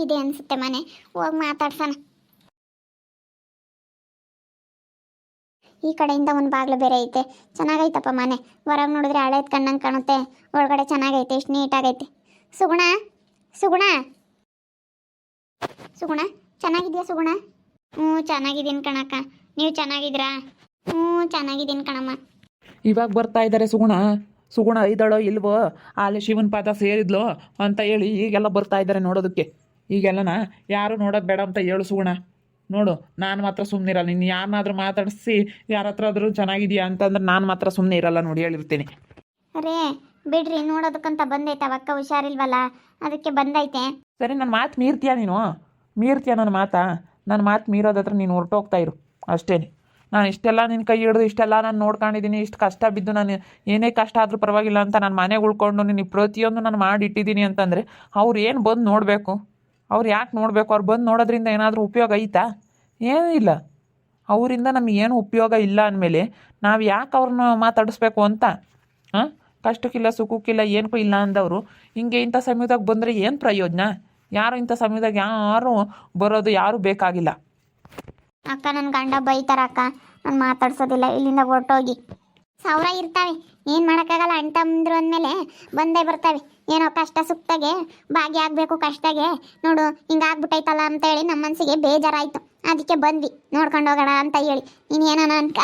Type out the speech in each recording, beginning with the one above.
ಇದೆ ಅನ್ಸುತ್ತೆ ಮನೆ, ಹೋಗಿ ಮಾತಾಡ್ಸೋಣ. ಈ ಕಡೆಯಿಂದ ಒಂದು ಬಾಗಿಲು ಬೇರೆ ಐತೆ, ಚೆನ್ನಾಗೈತಪ್ಪ ಮನೆ. ಹೊರಗೆ ನೋಡಿದ್ರೆ ಹಳೇದು ಕಣ್ಣಂಗೆ ಕಾಣುತ್ತೆ, ಒಳಗಡೆ ಚೆನ್ನಾಗೈತೆ, ಎಷ್ಟು ನೀಟಾಗೈತೆ. ಸುಗುಣ, ಸುಗುಣ, ಸುಗುಣ, ಚೆನ್ನಾಗಿದ್ಯಾ ಸುಗುಣ? ಹ್ಞೂ ಚೆನ್ನಾಗಿದ್ದೀನಿ ಕಣಕ್ಕ, ನೀವು ಚೆನ್ನಾಗಿದ್ದೀರಾ? ಹ್ಞೂ ಚೆನ್ನಾಗಿದ್ದೀನಿ ಕಣಮ್ಮ. ಇವಾಗ ಬರ್ತಾ ಇದ್ದಾರೆ ಸುಗುಣ. ಸುಗುಣ ಇದ್ದಾಳೋ ಇಲ್ವೋ, ಅಲ್ಲಿ ಶಿವನ ಪಾದ ಸೇರಿದ್ಲೋ ಅಂತ ಹೇಳಿ ಈಗೆಲ್ಲ ಬರ್ತಾ ಇದ್ದಾರೆ ನೋಡೋದಕ್ಕೆ. ಈಗೆಲ್ಲನ ಯಾರು ನೋಡೋದು ಬೇಡ ಅಂತ ಹೇಳು ಸುಗುಣ. ನೋಡು, ನಾನು ಮಾತ್ರ ಸುಮ್ಮನೆ ಇರಲ್ಲ. ನೀನು ಯಾರನ್ನಾದ್ರೂ ಮಾತಾಡಿಸಿ ಯಾರ ಹತ್ರ ಆದರೂ ಚೆನ್ನಾಗಿದೆಯಾ ಅಂತಂದ್ರೆ ನಾನು ಮಾತ್ರ ಸುಮ್ಮನೆ ಇರಲ್ಲ ನೋಡಿ, ಹೇಳಿರ್ತೀನಿ. ಅರೇ ಬಿಡ್ರಿ, ನೋಡೋದಕ್ಕಂತ ಬಂದೈತೆ, ಅವಕ್ಕ ಹುಷಾರಿಲ್ವಲ್ಲ ಅದಕ್ಕೆ ಬಂದೈತೆ. ಸರಿ, ನನ್ನ ಮಾತು ಮೀರ್ತೀಯಾ ನೀನು? ಮೀರ್ತೀಯ ನನ್ನ ಮಾತಾ? ನನ್ನ ಮಾತು ಮೀರೋದತ್ರ ನೀನು ಹೊರಟೋಗ್ತಾ ಇರು ಅಷ್ಟೇ. ನಾನು ಇಷ್ಟೆಲ್ಲ ನಿನ್ನ ಕೈ ಹಿಡಿದು ಇಷ್ಟೆಲ್ಲ ನಾನು ನೋಡ್ಕೊಂಡಿದ್ದೀನಿ, ಇಷ್ಟು ಕಷ್ಟ ಬಿದ್ದು ನಾನು ಏನೇ ಕಷ್ಟ ಆದರೂ ಪರವಾಗಿಲ್ಲ ಅಂತ ನಾನು ಮನೆಗೆ ಉಳ್ಕೊಂಡು ನೀನು ಪ್ರತಿಯೊಂದು ನಾನು ಮಾಡಿಟ್ಟಿದ್ದೀನಿ ಅಂತಂದರೆ ಅವ್ರು ಏನು ಬಂದು ನೋಡಬೇಕು? ಅವ್ರು ಯಾಕೆ ನೋಡಬೇಕು? ಅವ್ರು ಬಂದು ನೋಡೋದ್ರಿಂದ ಏನಾದರೂ ಉಪಯೋಗ ಐತಾ? ಏನೂ ಇಲ್ಲ. ಅವರಿಂದ ನಮಗೇನು ಉಪಯೋಗ ಇಲ್ಲ ಅಂದಮೇಲೆ ನಾವು ಯಾಕೆ ಅವ್ರನ್ನ ಮಾತಾಡಿಸ್ಬೇಕು ಅಂತ? ಹಾಂ, ಕಷ್ಟಕ್ಕಿಲ್ಲ ಸುಖಕ್ಕಿಲ್ಲ ಏನಕ್ಕೂ ಇಲ್ಲ ಅಂದವರು ಹಿಂಗೆ ಇಂಥ ಸಮಯದಾಗ ಬಂದರೆ ಏನು ಪ್ರಯೋಜನ? ಯಾರು ಇಂಥ ಸಮಯದಾಗ ಯಾರು ಬರೋದು ಯಾರೂ ಬೇಕಾಗಿಲ್ಲ. ಅಕ್ಕ ನನ್ನ ಗಂಡ ಬೈತಾರ ಅಕ್ಕ, ನಾನು ಮಾತಾಡ್ಸೋದಿಲ್ಲ, ಇಲ್ಲಿಂದ ಹೊರಟೋಗಿ. ಸಾವಿರ ಇರ್ತಾವೆ, ಏನು ಮಾಡೋಕ್ಕಾಗಲ್ಲ. ಅಣ್ಣ ತಮ್ಮಂದ್ರು ಅಂದಮೇಲೆ ಬಂದೇ ಬರ್ತವೆ. ಏನೋ ಕಷ್ಟ ಸುಖದಾಗೆ ಭಾಗಿಯಾಗಬೇಕು. ಕಷ್ಟಗೆ ನೋಡು ಹಿಂಗಾಗ್ಬಿಟ್ಟೈತಲ್ಲ ಅಂತ ಹೇಳಿ ನಮ್ಮ ಮನಸ್ಸಿಗೆ ಬೇಜಾರಾಯಿತು, ಅದಕ್ಕೆ ಬಂದ್ವಿ ನೋಡ್ಕೊಂಡು ಹೋಗೋಣ ಅಂತ ಹೇಳಿ. ನೀನು ಏನಾನ ಅನ್ಕ,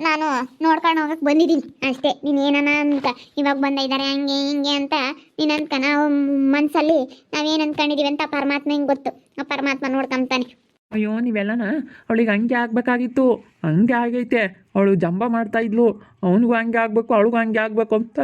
ನಾನು ನೋಡ್ಕೊಂಡು ಹೋಗಕ್ಕೆ ಬಂದಿದ್ದೀನಿ ಅಷ್ಟೇ. ನೀನು ಏನಾನ ಅನ್ಕ, ಇವಾಗ ಬಂದಿದ್ದಾರೆ ಹಂಗೆ ಹಿಂಗೆ ಅಂತ ನೀನು ಅನ್ಕ. ನಾವು ಮನಸ್ಸಲ್ಲಿ ನಾವೇನು ಅಂದ್ಕೊಂಡಿದ್ದೀವಿ ಅಂತ ಪರಮಾತ್ಮ ಹಿಂಗೆ ಗೊತ್ತು, ಆ ಪರಮಾತ್ಮ ನೋಡ್ಕೊಂತಾನೆ. ಅಯ್ಯೋ, ನೀವೆಲ್ಲನ ಅವಳಿಗೆ ಹಂಗೆ ಆಗಬೇಕಾಗಿತ್ತು, ಹಂಗೆ ಆಗೈತೆ. ಅವಳು ಜಂಬ ಮಾಡ್ತಾಯಿದ್ಲು, ಅವನಿಗೂ ಹಂಗೆ ಆಗಬೇಕು ಅವಳಿಗೂ ಹಂಗೆ ಆಗಬೇಕು ಅಂತ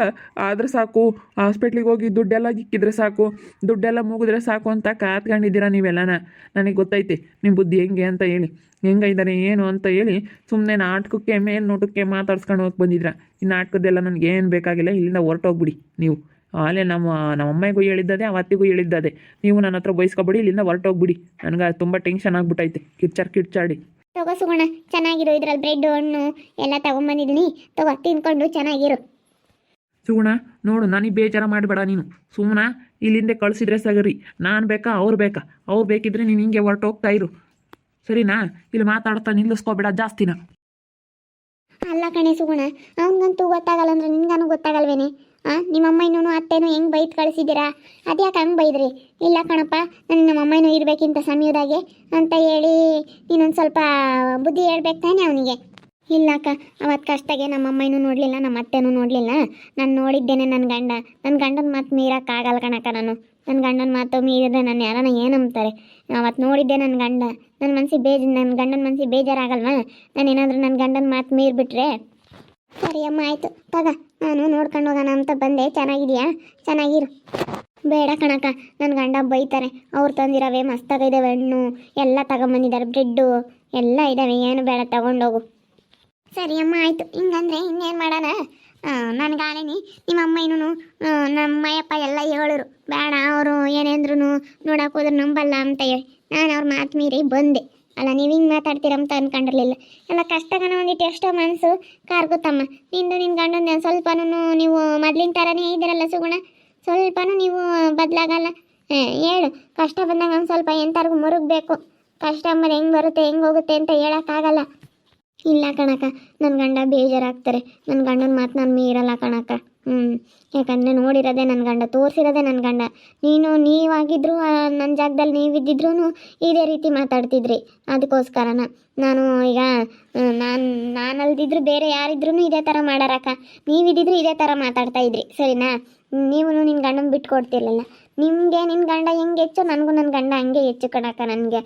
ಆದರೆ ಸಾಕು. ಹಾಸ್ಪಿಟ್ಲಿಗೆ ಹೋಗಿ ದುಡ್ಡೆಲ್ಲ ಇಕ್ಕಿದ್ರೆ ಸಾಕು, ದುಡ್ಡೆಲ್ಲ ಮುಗಿದ್ರೆ ಸಾಕು ಅಂತ ಕಾತ್ಕೊಂಡಿದ್ದೀರಾ ನೀವೆಲ್ಲನ. ನನಗೆ ಗೊತ್ತೈತೆ ನಿಮ್ಮ ಬುದ್ಧಿ ಹೆಂಗೆ ಅಂತ ಹೇಳಿ, ಹೆಂಗಿದ್ದಾರೆ ಏನು ಅಂತ ಹೇಳಿ. ಸುಮ್ಮನೆ ನಾಟಕಕ್ಕೆ ಮೇಲ್ನೋಟಕ್ಕೆ ಮಾತಾಡ್ಸ್ಕೊಂಡು ಹೋಗಿ ಬಂದಿದ್ರ. ಈ ನಾಟಕದ್ದೆಲ್ಲ ನನಗೆ ಏನು ಬೇಕಾಗಿಲ್ಲ, ಇಲ್ಲಿಂದ ಹೊರಟೋಗ್ಬಿಡಿ ನೀವು. ಅಲ್ಲೇ ನಮ್ಮಮ್ಮಿಗೂ ಹೇಳಿದ್ದದೆ, ಅವತ್ತಿಗೂ ಹೇಳಿದ್ದದೆ. ನೀವು ನನ್ನ ಹತ್ರ ಬಯಸ್ಕೊಬಿಡಿ, ಇಲ್ಲಿಂದ ಹೊರಟೋಗ್ಬಿಡಿ. ನನಗೆ ತುಂಬ ಟೆನ್ಷನ್ ಆಗ್ಬಿಟ್ಟೈತೆ, ಕಿರ್ಚಾಡಿ. ತಗೋ ಸುಗುಣ, ಚೆನ್ನಾಗಿರು. ಇದ್ರಲ್ಲಿ ಬ್ರೆಡ್ ಹಣ್ಣು ಎಲ್ಲ ತಗೊಂಬಂದಿದ್ದೀನಿ, ತಗೋ ತಿನ್ಕೊಂಡು ಚೆನ್ನಾಗಿರು. ಸುಗುಣ ನೋಡು, ನನಗೆ ಬೇಜಾರ ಮಾಡಬೇಡ ನೀನು. ಸುಮ್ಮನೆ ಇಲ್ಲಿಂದ ಕಳಿಸಿದ್ರೆ ಸಗರಿ. ನಾನು ಬೇಕಾ ಅವ್ರು ಬೇಕಾ? ಅವ್ರು ಬೇಕಿದ್ರೆ ನೀನು ಹಿಂಗೆ ಹೊರಟೋಗ್ತಾ ಇರು, ಸರಿನಾ? ಇಲ್ಲಿ ಮಾತಾಡ್ತಾ ನಿಲ್ಲಿಸ್ಕೋಬೇಡ ಜಾಸ್ತಿನ. ಅಲ್ಲ ಕಣೆ ಸುಗುಣ, ಅವನಿಗಂತೂ ಗೊತ್ತಾಗಲ್ಲ ಅಂದ್ರೆ ನಿನ್ಗಾನು ಗೊತ್ತಾಗಲ್ವೇನೆ? ನಿಮ್ಮಮ್ಮ ಇನ್ನೂ ಅತ್ತೇನು ಹೆಂಗೆ ಬೈದು ಕಳಿಸಿದ್ದೀರಾ? ಅದ್ಯಾಕೆ ಹಂಗೆ ಬೈದ್ರಿ? ಇಲ್ಲ ಕಣಪ್ಪ, ನಮ್ಮ ಅಮ್ಮನೂ ಇರಬೇಕಿಂತ ಸಮಯದಾಗೆ ಅಂತ ಹೇಳಿ ನೀನೊಂದು ಸ್ವಲ್ಪ ಬುದ್ಧಿ ಹೇಳ್ಬೇಕು ತಾನೆ ಅವನಿಗೆ. ಇಲ್ಲ ಅಕ್ಕ, ಅವತ್ತು ಕಷ್ಟಗೆ ನಮ್ಮ ಅಮ್ಮನೂ ನೋಡಲಿಲ್ಲ, ನಮ್ಮ ಅತ್ತೆನೂ ನೋಡಲಿಲ್ಲ. ನಾನು ನೋಡಿದ್ದೇನೆ ನನ್ನ ಗಂಡನ ಮಾತು ಮೀರೋಕ್ಕಾಗಲ್ಲ ಕಣಕ್ಕ. ನನ್ನ ಗಂಡನ ಮಾತು ಮೀರಿದ್ರೆ ನಾನು ಯಾರನ್ನ ಏನಂತಾರೆ? ಅವತ್ತು ನೋಡಿದ್ದೆ ನನ್ನ ಗಂಡ. ನನ್ನ ಗಂಡನ ಮನಸ್ಸಿಗೆ ಬೇಜಾರಾಗಲ್ವಾ? ನಾನು ಏನಾದರೂ ನನ್ನ ಗಂಡನ ಮಾತು ಮೀರಿಬಿಟ್ರೆ? ಸರಿ ಅಮ್ಮ, ಆಯಿತು ತಗ, ನಾನು ನೋಡ್ಕೊಂಡು ಹೋಗೋಣ ಅಂತ ಬಂದೆ. ಚೆನ್ನಾಗಿದೆಯಾ? ಚೆನ್ನಾಗಿರು. ಬೇಡ ಕಣಕ್ಕ, ನನ್ನ ಗಂಡ ಬೈತಾರೆ. ಅವ್ರು ತಂದಿರವೆ ಮಸ್ತಾಗಿದ್ದಾವೆ ಹಣ್ಣು ಎಲ್ಲ ತಗೊಂಬಂದಿದ್ದಾರೆ, ಬ್ರೆಡ್ಡು ಎಲ್ಲ ಇದ್ದಾವೆ, ಏನು ಬೇಡ ತಗೊಂಡೋಗು. ಸರಿ ಅಮ್ಮ, ಆಯಿತು. ಹಿಂಗಂದ್ರೆ ಇನ್ನೇನು ಮಾಡೋಣ? ನನಗಾಲೇನಿ ನಿಮ್ಮ ಅಮ್ಮ ಇನ್ನೂ ನಮ್ಮಯ್ಯಪ್ಪ ಎಲ್ಲ ಹೇಳೋರು, ಬೇಡ ಅವರು ಏನೇಂದ್ರೂ ನೋಡಕ್ಕೆ ಹೋದ್ರೆ ನಂಬಲ್ಲ ಅಂತ ಹೇಳಿ ನಾನು ಅವ್ರ ಮಾತು ಮೀರಿ ಬಂದೆ. ಅಲ್ಲ, ನೀವು ಹಿಂಗೆ ಮಾತಾಡ್ತೀರಂತ ಅಂದ್ಕೊಂಡಿರಲಿಲ್ಲ. ಎಲ್ಲ ಕಷ್ಟಗನ ಒಂದಿಟ್ಟು ಎಷ್ಟೋ ಮನಸ್ಸು ಕಾರ್ಗುತ್ತಮ್ಮ. ನಿನ್ನ ಗಂಡನ ಸ್ವಲ್ಪನೂ ನೀವು ಮೊದಲಿನ ಥರನೇ ಇದ್ದೀರಲ್ಲ ಸುಗುಣ, ಸ್ವಲ್ಪನೂ ನೀವು ಬದಲಾಗಲ್ಲ. ಹೇಳು, ಕಷ್ಟ ಬಂದಾಗ ಒಂದು ಸ್ವಲ್ಪ ಎಂಥವ್ರಿಗೂ ಮುರುಗಬೇಕು. ಕಷ್ಟ ಅಂಬದು ಹೆಂಗೆ ಬರುತ್ತೆ ಹೆಂಗೆ ಹೋಗುತ್ತೆ ಅಂತ ಹೇಳೋಕ್ಕಾಗಲ್ಲ. ಇಲ್ಲ ಕಣಕ್ಕ, ನನ್ನ ಗಂಡ ಬೇಜಾರಾಗ್ತಾರೆ. ನನ್ನ ಗಂಡನ ಮಾತು ನಾನು ಮೀರಲ್ಲ ಕಣಕ್ಕ. ಯಾಕಂದರೆ ನೋಡಿರೋದೆ ನನ್ನ ಗಂಡ, ತೋರಿಸಿರೋದೆ ನನ್ನ ಗಂಡ. ನೀವಾಗಿದ್ದರೂ ನನ್ನ ಜಾಗದಲ್ಲಿ ನೀವಿದ್ದಿದ್ರೂ ಇದೇ ರೀತಿ ಮಾತಾಡ್ತಿದ್ರಿ. ಅದಕ್ಕೋಸ್ಕರನ ನಾನು ಈಗ ನಾನಲ್ದಿದ್ರು ಬೇರೆ ಯಾರಿದ್ರೂ ಇದೇ ಥರ ಮಾಡಾರಕ್ಕ. ನೀವಿದ್ದಿದ್ರು ಇದೇ ಥರ ಮಾತಾಡ್ತಾಯಿದ್ರಿ, ಸರಿನಾ? ನೀವು ನಿನ್ನ ಗಂಡನ ಬಿಟ್ಟು ಕೊಡ್ತಿರ್ಲಿಲ್ಲ. ನಿಮಗೆ ನಿನ್ನ ಗಂಡ ಹೆಂಗೆ ಹೆಚ್ಚು, ನನಗೂ ನನ್ನ ಗಂಡ ಹಂಗೆ ಹೆಚ್ಚು ಕಣಕ್ಕ ನನಗೆ.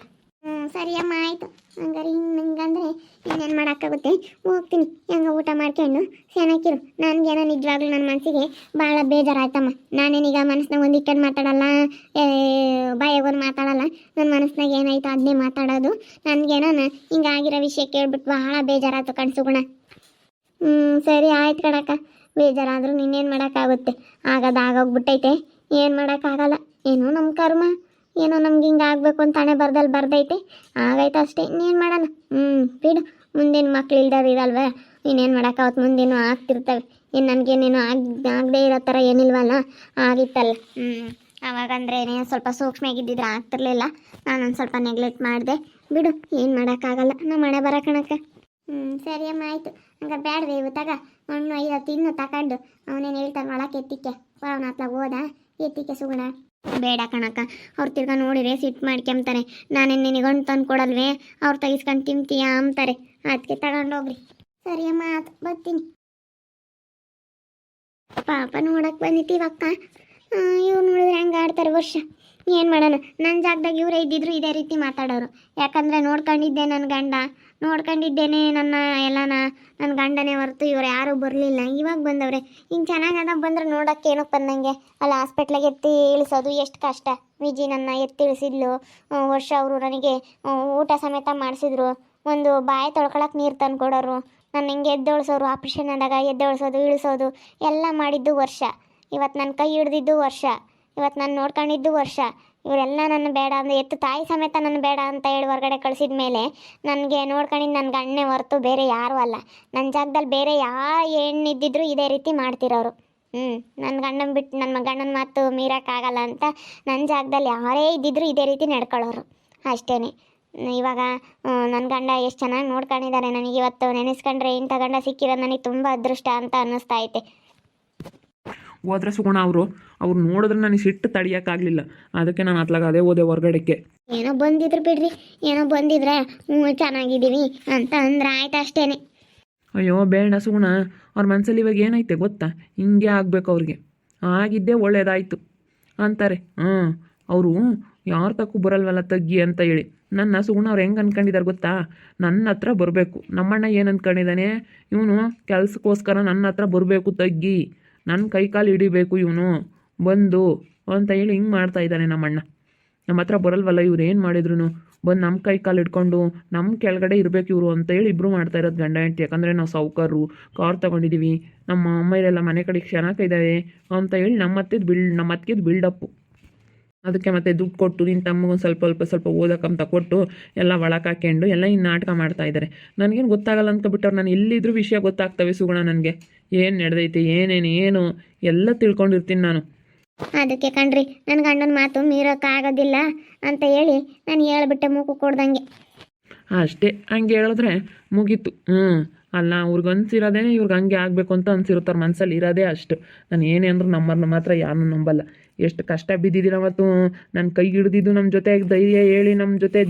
ಸರಿ ಅಮ್ಮ, ಆಯಿತು. ಹಂಗಾರೆ ಹಿಂಗಂದರೆ ಇನ್ನೇನು ಮಾಡೋಕ್ಕಾಗುತ್ತೆ? ಹೋಗ್ತೀನಿ, ಹೆಂಗೆ ಊಟ ಮಾಡ್ಕೊಂಡು ಚೆನ್ನಾಗಿರು. ನನಗೇನೋ ನಿಜವಾಗ್ಲೂ ನನ್ನ ಮನಸ್ಸಿಗೆ ಭಾಳ ಬೇಜಾರಾಯ್ತಮ್ಮ. ನಾನೇನೀಗ ಮನಸ್ಸಿನಾಗ ಒಂದು ಇಕ್ಕಂಡು ಮಾತಾಡಲ್ಲ, ಬಾಯಾಗೊಂದು ಮಾತಾಡಲ್ಲ. ನನ್ನ ಮನಸ್ಸಿನಾಗ ಏನಾಯ್ತು ಅದನ್ನೇ ಮಾತಾಡೋದು. ನನಗೇನೋ ಹಿಂಗಾಗಿರೋ ವಿಷಯ ಕೇಳ್ಬಿಟ್ಟು ಭಾಳ ಬೇಜಾರಾಯ್ತು ಕಣ್ಸುಗುಣ. ಸರಿ ಆಯ್ತು ಕಣಕ್ಕ, ಬೇಜಾರಾದರೂ ನಿನ್ನೇನು ಮಾಡೋಕ್ಕಾಗುತ್ತೆ? ಆಗೋಗ್ಬಿಟ್ಟೈತೆ, ಏನು ಮಾಡೋಕ್ಕಾಗಲ್ಲ. ಏನೋ ನಮ್ಮ ಕರ್ಮ, ಏನೋ ನಮ್ಗೆ ಹಿಂಗೆ ಆಗಬೇಕು ಅಂತ ಹಣೆ ಬರ್ದೈತೆ, ಆಗೈತೆ ಅಷ್ಟೇ. ಇನ್ನೇನು ಮಾಡೋಣ? ಬಿಡು, ಮುಂದಿನ ಮಕ್ಳು ಇಲ್ದವ್ರು ಇನ್ನೇನು ಮಾಡೋಕ್ಕಾವತ್ತು, ಮುಂದೇನು ಆಗ್ತಿರ್ತವೆ. ಇನ್ನು ನನಗೇನೇನು ಆಗದೆ ಇರೋ ಥರ ಏನಿಲ್ವಲ್ಲ, ಆಗಿತ್ತಲ್ಲ. ಅವಾಗಂದ್ರೇನೆ ಸ್ವಲ್ಪ ಸೂಕ್ಷ್ಮಾಗಿದ್ದಿದ್ರೆ ಆಗ್ತಿರ್ಲಿಲ್ಲ. ನಾನೊಂದು ಸ್ವಲ್ಪ ನೆಗ್ಲೆಕ್ಟ್ ಮಾಡಿದೆ. ಬಿಡು, ಏನು ಮಾಡೋಕ್ಕಾಗಲ್ಲ, ನಮ್ಮ ಮನೆ ಬರೋ ಕಣಕ್ಕೆ. ಸರಿ ಅಮ್ಮ, ಆಯಿತು. ಹಂಗಾರೆ ಬೇಡವೇ ಇವತ್ತಾಗ ಹಣ್ಣು 5 ಇನ್ನು ತಗೊಂಡು ಅವನೇನು ಹೇಳ್ತಾನೆ ಒಳಕ್ಕೆ ಎತ್ತಿಕ್ಕೆ ಅವನ ಹತ್ಲ ಹೋದ ಎತ್ತಿಕ್ಕೆ ಸುಗುಣ. ಬೇಡ ಕಣಕ್ಕ, ಅವ್ರು ತಿರ್ಗಾ ನೋಡಿದ್ರೆ ಸಿಟ್ಟು ಮಾಡ್ಕೊಂತಾರೆ. ನಾನೇನು ನಿನಗೆ ಹಣ್ಣು ತಂದು ಕೊಡಲ್ವೇ, ಅವ್ರು ತೆಗಿಸ್ಕೊಂಡು ತಿಂತೀಯ ಅಂತಾರೆ. ಅದಕ್ಕೆ ತಗೊಂಡೋಗ್ರಿ. ಸರಿ ಅಮ್ಮ, ಆಯ್ತು, ಬರ್ತೀನಿ. ಪಾಪ ನೋಡಕ್ಕೆ ಬಂದಿದ್ದೀವಕ್ಕ. ಇವ್ರು ನೋಡಿದ್ರೆ ಹೆಂಗೆ ಆಡ್ತಾರೆ ವರ್ಷ. ಏನು ಮಾಡೋಣ, ನನ್ನ ಜಾಗದಾಗ ಇವರೇ ಇದ್ದಿದ್ರು ಇದೇ ರೀತಿ ಮಾತಾಡೋರು. ಯಾಕಂದರೆ ನೋಡ್ಕೊಂಡಿದ್ದೆ ನೋಡ್ಕೊಂಡಿದ್ದೇನೆ ನನ್ನ ಎಲ್ಲನ. ನನ್ನ ಗಂಡನೇ ಹೊರತು ಇವ್ರು ಯಾರೂ ಬರಲಿಲ್ಲ. ಇವಾಗ ಬಂದವ್ರೆ. ಹಿಂಗೆ ಚೆನ್ನಾಗದ ಬಂದ್ರೆ ನೋಡೋಕ್ಕೆ ಏನಕ್ಕೆ ಬಂದಂಗೆ. ಅಲ್ಲಿ ಹಾಸ್ಪಿಟ್ಲಿಗೆ ಎತ್ತಿ ಇಳಿಸೋದು ಎಷ್ಟು ಕಷ್ಟ. ವಿಜಿ ನನ್ನ ಎತ್ತಿ ಇಳಿಸಿದ್ಲು. ವರ್ಷ ಅವರು ನನಗೆ ಊಟ ಸಮೇತ ಮಾಡಿಸಿದ್ರು. ಒಂದು ಬಾಯಿ ತೊಳ್ಕೊಳಕ್ಕೆ ನೀರು ತಂದು ಕೊಡೋರು. ನಾನು ಹಿಂಗೆ ಎದ್ದೊಳಿಸೋರು. ಆಪ್ರೇಷನ್ ಆದಾಗ ಎದ್ದೊಳಿಸೋದು ಇಳಿಸೋದು ಎಲ್ಲ ಮಾಡಿದ್ದು ವರ್ಷ. ಇವತ್ತು ನನ್ನ ಕೈ ಹಿಡ್ದಿದ್ದು ವರ್ಷ. ಇವತ್ತು ನಾನು ನೋಡ್ಕೊಂಡಿದ್ದು ವರ್ಷ. ಇವರೆಲ್ಲ ನನ್ನ ಬೇಡ ಅಂದರೆ ಎತ್ತು ತಾಯಿ ಸಮೇತ ನನ್ನ ಬೇಡ ಅಂತ ಹೇಳಿ ಹೊರಗಡೆ ಕಳಿಸಿದ ಮೇಲೆ ನನಗೆ ನೋಡ್ಕೊಂಡಿದ್ದು ನನ್ನ ಗಂಡನೇ ಹೊರತು ಬೇರೆ ಯಾರೂ ಅಲ್ಲ. ನನ್ನ ಜಾಗದಲ್ಲಿ ಬೇರೆ ಯಾರು ಹೆಣ್ಣಿದ್ದಿದ್ರು ಇದೇ ರೀತಿ ಮಾಡ್ತಿರೋರು. ನನ್ನ ಗಂಡನ ಬಿಟ್ಟು ನನ್ನ ಗಂಡನ ಮಾತು ಮೀರೋಕ್ಕಾಗಲ್ಲ ಅಂತ ನನ್ನ ಜಾಗದಲ್ಲಿ ಯಾರೇ ಇದ್ದಿದ್ರು ಇದೇ ರೀತಿ ನಡ್ಕೊಳ್ಳೋರು ಅಷ್ಟೇ. ಇವಾಗ ನನ್ನ ಗಂಡ ಎಷ್ಟು ಚೆನ್ನಾಗಿ ನೋಡ್ಕೊಂಡಿದ್ದಾರೆ. ನನಗೆ ಇವತ್ತು ನೆನೆಸ್ಕೊಂಡ್ರೆ ಇಂಥ ಗಂಡ ಸಿಕ್ಕಿರೋದು ನನಗೆ ತುಂಬ ಅದೃಷ್ಟ ಅಂತ ಅನ್ನಿಸ್ತಾ ಐತೆ. ಹೋದ್ರೆ ಸುಗುಣ ಅವ್ರು ನೋಡಿದ್ರೆ ನನಗೆ ಸಿಟ್ಟು ತಡಿಯೋಕ್ಕಾಗಲಿಲ್ಲ. ಅದಕ್ಕೆ ನಾನು ಅತ್ಲಾಗ ಅದೇ ಹೋದೆ ಹೊರಗಡೆಕ್ಕೆ. ಏನೋ ಬಂದಿದ್ರು ಬಿಡ್ರಿ, ಏನೋ ಬಂದಿದ್ರೆ ಚೆನ್ನಾಗಿದ್ದೀವಿ ಅಂತ ಅಂದ್ರೆ ಆಯ್ತು ಅಷ್ಟೇ. ಅಯ್ಯೋ ಬೇಡ ಸುಗುಣ, ಅವ್ರ ಮನಸ್ಸಲ್ಲಿ ಇವಾಗ ಏನೈತೆ ಗೊತ್ತಾ, ಹಿಂಗೆ ಆಗಬೇಕು ಅವ್ರಿಗೆ, ಆಗಿದ್ದೇ ಒಳ್ಳೇದಾಯಿತು ಅಂತಾರೆ. ಅವರು ಯಾರ ತಕ್ಕೂ ಬರಲ್ವಲ್ಲ ತಗ್ಗಿ ಅಂತ ಹೇಳಿ. ನನ್ನ ಸುಗುಣ ಅವ್ರು ಹೆಂಗೆ ಅಂದ್ಕೊಂಡಿದ್ದಾರೆ ಗೊತ್ತಾ, ನನ್ನ ಹತ್ರ ಬರಬೇಕು. ನಮ್ಮಣ್ಣ ಏನು ಅಂದ್ಕೊಂಡಿದ್ದಾನೆ, ಇವನು ಕೆಲಸಕ್ಕೋಸ್ಕರ ನನ್ನ ಹತ್ರ ಬರಬೇಕು ತಗ್ಗಿ, ನನ್ನ ಕೈಕಾಲು ಹಿಡಿಬೇಕು ಇವನು ಬಂದು ಅಂತ ಹೇಳಿ ಹಿಂಗೆ ಮಾಡ್ತಾ ಇದ್ದಾನೆ ನಮ್ಮಣ್ಣ. ನಮ್ಮ ಹತ್ರ ಬರಲ್ವಲ್ಲ ಇವ್ರು, ಏನು ಮಾಡಿದ್ರು ಬಂದು ನಮ್ಮ ಕೈಕಾಲು ಹಿಡ್ಕೊಂಡು ನಮ್ಮ ಕೆಳಗಡೆ ಇರಬೇಕು ಇವರು ಅಂತ ಹೇಳಿ ಇಬ್ಬರು ಮಾಡ್ತಾ ಇರೋದು ಗಂಡ ಹೆಂಡತಿ. ಯಾಕಂದರೆ ನಾವು ಸಾವುಕಾರರು, ಕಾರ್ ತೊಗೊಂಡಿದ್ದೀವಿ, ನಮ್ಮ ಅಮ್ಮಯ್ಯರೆಲ್ಲ ಮನೆ ಕಡೆಗೆ ಚೆನ್ನಾಗಿದ್ದಾವೆ ಅಂತ ಹೇಳಿ ನಮ್ಮ ಅತ್ತಿದ್ದು ಬಿಲ್ಡಪ್ಪು. ಅದಕ್ಕೆ ಮತ್ತೆ ದುಡ್ಡು ಕೊಟ್ಟು ನಿನ್ನ ತಮ್ಮಗೊಂದು ಸ್ವಲ್ಪ ಓದಕ್ಕಂತ ಕೊಟ್ಟು ಎಲ್ಲ ಒಳಗೆ ಹಾಕ್ಕೊಂಡು ಎಲ್ಲ ಇನ್ನು ನಾಟಕ ಮಾಡ್ತಾ ಇದ್ದಾರೆ. ನನಗೇನು ಗೊತ್ತಾಗಲ್ಲ ಅಂದ್ಕೊಬಿಟ್ಟವ್ರು. ನಾನು ಎಲ್ಲಿದ್ರೂ ವಿಷಯ ಗೊತ್ತಾಗ್ತವೆ ಸುಗುಣ ನನಗೆ. ಏನು ನಡೆದೈತೆ ಏನು ಎಲ್ಲ ತಿಳ್ಕೊಂಡಿರ್ತೀನಿ ನಾನು. ಅದಕ್ಕೆ ಕಣ್ರಿ, ನನ್ನ ಗಂಡನ ಮಾತು ಮೀರೋಕ್ಕಾಗೋದಿಲ್ಲ ಅಂತ ಹೇಳಿ ನಾನು ಹೇಳ್ಬಿಟ್ಟೆ ಮೂಗು ಕೊಡ್ದಂಗೆ ಅಷ್ಟೇ. ಹಂಗೆ ಹೇಳಿದ್ರೆ ಮುಗೀತು. ಅಲ್ಲ, ಅವ್ರಿಗೆ ಅನ್ಸಿರೋದೇ ಇವ್ರಿಗೆ ಹಂಗೆ ಆಗಬೇಕು ಅಂತ ಅನ್ಸಿರುತ್ತಾರೆ ಮನಸ್ಸಲ್ಲಿ ಇರೋದೇ ಅಷ್ಟು. ನಾನು ಏನೇ ಅಂದರೂ ನಮ್ಮವ್ರನ್ನ ಮಾತ್ರ ಯಾರನ್ನೂ ನಂಬಲ್ಲ. ಎಷ್ಟು ಕಷ್ಟ ಬಿದ್ದಿದ್ದೀರ ಅವತ್ತು ನನ್ನ ಕೈ ಹಿಡ್ದಿದ್ದು, ನಮ್ಮ ಜೊತೆ ಧೈರ್ಯ ಹೇಳಿ ನಮ್ಮ ಜೊತೆ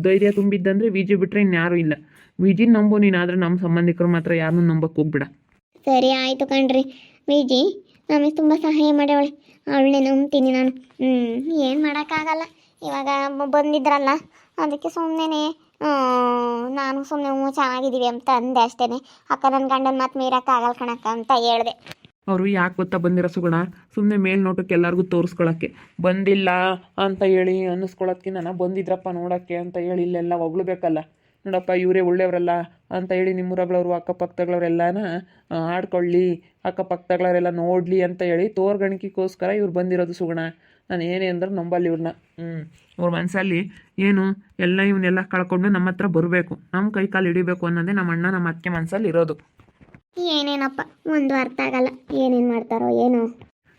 ಧೈರ್ಯ ತುಂಬಿದ್ದಂದರೆ ವಿಜಿ ಬಿಟ್ಟರೆ ಇನ್ಯಾರೂ ಇಲ್ಲ. ವಿಜಿ ನಂಬು ನೀನು, ಆದರೆ ನಮ್ಮ ಸಂಬಂಧಿಕರು ಮಾತ್ರ ಯಾರನ್ನೂ ನಂಬಕ್ಕೆ ಹೋಗ್ಬಿಡ. ಸರಿ ಆಯಿತು ಕಣ್ರಿ. ವಿಜಿ ನಮಗೆ ತುಂಬ ಸಹಾಯ ಮಾಡ್ಯವಳೆ, ಅವಳನ್ನೇ ನಂಬ್ತೀನಿ ನಾನು. ಏನು ಮಾಡೋಕ್ಕಾಗಲ್ಲ. ಇವಾಗ ಬಂದಿದ್ರಲ್ಲ ಅದಕ್ಕೆ ಸುಮ್ಮನೆ ನಾನು ಸುಮ್ಮನೆ ಚೆನ್ನಾಗಿದ್ದೀವಿ ಅಂತ ಅಂದೆ ಅಷ್ಟೇ. ಅಕ್ಕ ನನ್ನ ಗಂಡನ ಮಾತು ಮೀರೋಕ್ಕಾಗಲ್ಲ ಕಣಕ್ಕ ಅಂತ ಹೇಳಿದೆ. ಅವರು ಯಾಕೆ ಗೊತ್ತಾ ಬಂದಿರೋ ಸುಗುಣ, ಸುಮ್ಮನೆ ಮೇಲ್ನೋಟಕ್ಕೆ ಎಲ್ಲರಿಗೂ ತೋರಿಸ್ಕೊಳಕ್ಕೆ ಬಂದಿಲ್ಲ ಅಂತ ಹೇಳಿ ಅನ್ನಿಸ್ಕೊಳೋದಕ್ಕೆ ನಾನು ಬಂದಿದ್ರಪ್ಪ ನೋಡೋಕ್ಕೆ ಅಂತ ಹೇಳಿ ಇಲ್ಲೆಲ್ಲ ಹೊಗಳ್ಬೇಕಲ್ಲ. ನೋಡಪ್ಪ ಇವರೇ ಒಳ್ಳೆಯವರಲ್ಲ ಅಂತ ಹೇಳಿ ನಿಮ್ಮೂರಗಳವರು ಅಕ್ಕಪಕ್ಕದಗಳವರೆಲ್ಲನ ಆಡ್ಕೊಳ್ಳಿ, ಅಕ್ಕಪಕ್ಕದಗಳವರೆಲ್ಲ ನೋಡಲಿ ಅಂತ ಹೇಳಿ ತೋರ್ಗಣಿಕೆಗೋಸ್ಕರ ಇವ್ರು ಬಂದಿರೋದು ಸುಗುಣ. ನಾನು ಏನೇ ಅಂದ್ರೆ ನಂಬಲ್ಲಿ ಇವ್ರನ್ನ. ಅವ್ರ ಮನಸ್ಸಲ್ಲಿ ಏನು ಎಲ್ಲ ಇವನ್ನೆಲ್ಲ ಕಳ್ಕೊಂಡು ನಮ್ಮ ಹತ್ರ ಬರಬೇಕು, ನಮ್ಮ ಕೈ ಕಾಲು ಹಿಡಿಬೇಕು ಅನ್ನೋದೇ ನಮ್ಮ ಅಣ್ಣ ನಮ್ಮ ಅತ್ತೆ ಮನಸ್ಸಲ್ಲಿ ಇರೋದು. ಏನೇನಪ್ಪ ಒಂದು ಅರ್ಥ ಆಗಲ್ಲ, ಏನೇನು ಮಾಡ್ತಾರೋ ಏನೋ.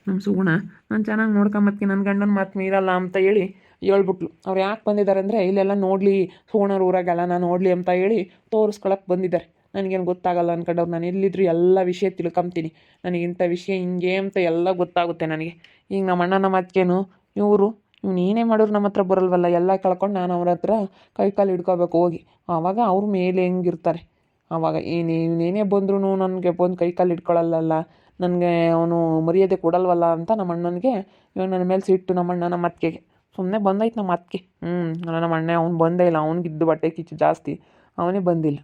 ನಮ್ಮ ಸುಗುಣ ನಾನು ಚೆನ್ನಾಗಿ ನೋಡ್ಕೊಂಬತ್ತೀನಿ, ನನ್ನ ಗಂಡನ ಮಾತು ಮೀರಲ್ಲ ಅಂತ ಹೇಳಿ ಹೇಳ್ಬಿಟ್ಲು. ಅವ್ರು ಯಾಕೆ ಬಂದಿದ್ದಾರೆ ಅಂದರೆ ಇಲ್ಲೆಲ್ಲ ನೋಡಲಿ, ಸುಗುಣವ್ರ ಊರಾಗೆಲ್ಲ ನಾನು ನೋಡಲಿ ಅಂತ ಹೇಳಿ ತೋರಿಸ್ಕೊಳಕ್ಕೆ ಬಂದಿದ್ದಾರೆ. ನನಗೇನು ಗೊತ್ತಾಗಲ್ಲ ಅಂದ್ಕೊಂಡವ್ರು. ನಾನು ಎಲ್ಲಿದ್ರು ಎಲ್ಲ ವಿಷಯ ತಿಳ್ಕೊಂತೀನಿ. ನನಗಿಂಥ ವಿಷಯ ಹಿಂಗೆ ಅಂತ ಎಲ್ಲ ಗೊತ್ತಾಗುತ್ತೆ ನನಗೆ. ಈಗ ನಮ್ಮ ಅಣ್ಣನ ಮಾತ್ಕೇನು ಇವರು ಏನೇ ಮಾಡೋರು ನಮ್ಮ ಹತ್ರ ಬರಲ್ವಲ್ಲ, ಎಲ್ಲ ಕಳ್ಕೊಂಡು ನಾನು ಅವ್ರ ಹತ್ರ ಕೈಕಾಲು ಹಿಡ್ಕೋಬೇಕು ಹೋಗಿ. ಆವಾಗ ಅವ್ರ ಮೇಲೆ ಹೆಂಗಿರ್ತಾರೆ, ಆವಾಗ ಇವನೇನೇ ಬಂದ್ರೂ ನನಗೆ ಬಂದು ಕೈಕಾಲು ಹಿಡ್ಕೊಳ್ಳಲ್ಲ, ನನಗೆ ಅವನು ಮರ್ಯಾದೆ ಕೊಡಲ್ವಲ್ಲ ಅಂತ ನಮ್ಮ ಅಣ್ಣನಿಗೆ ಇವಾಗ ನನ್ನ ಮೇಲೆ ಸಿಟ್ಟು. ನಮ್ಮ ಅಣ್ಣ ನಮ್ಮ ಅತ್ತಿಗೆಗೆ ಸುಮ್ಮನೆ ಬಂದೈತೆ ನಮ್ಮ ಅತ್ತಿಗೆ. ನಮ್ಮ ಅಣ್ಣ ಅವ್ನು ಬಂದೇ ಇಲ್ಲ, ಅವ್ನಿಗಿದ್ದು ಬಟ್ಟೆ ಕಿಚ್ಚು ಜಾಸ್ತಿ, ಅವನೇ ಬಂದಿಲ್ಲ.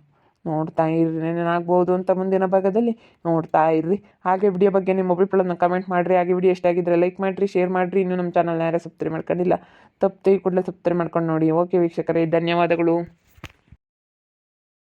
ನೋಡ್ತಾ ಇರ್ರಿ, ಏನೇನಾಗ್ಬೋದು ಅಂತ ಮುಂದಿನ ಭಾಗದಲ್ಲಿ ನೋಡ್ತಾ ಇರ್ರಿ. ಹಾಗೆ ವಿಡಿಯೋ ಬಗ್ಗೆ ನಿಮ್ಮ ಅಭಿಪ್ರಾಯನ ಕಮೆಂಟ್ ಮಾಡಿರಿ. ಹಾಗೆ ವಿಡಿಯೋ ಎಷ್ಟಾಗಿದ್ದರೆ ಲೈಕ್ ಮಾಡಿರಿ, ಶೇರ್ ಮಾಡಿರಿ. ಇನ್ನೂ ನಮ್ಮ ಚಾನಲ್ನ ಯಾರೇ ಸಬ್ಸ್ಕ್ರೈಬ್ ಮಾಡ್ಕೊಂಡಿಲ್ಲ ತಪ್ಪು ಕೂಡಲೇ ಸಬ್ಸ್ಕ್ರೈಬ್ ಮಾಡ್ಕೊಂಡು ನೋಡಿ. ಓಕೆ ವೀಕ್ಷಕರೇ, ಧನ್ಯವಾದಗಳು.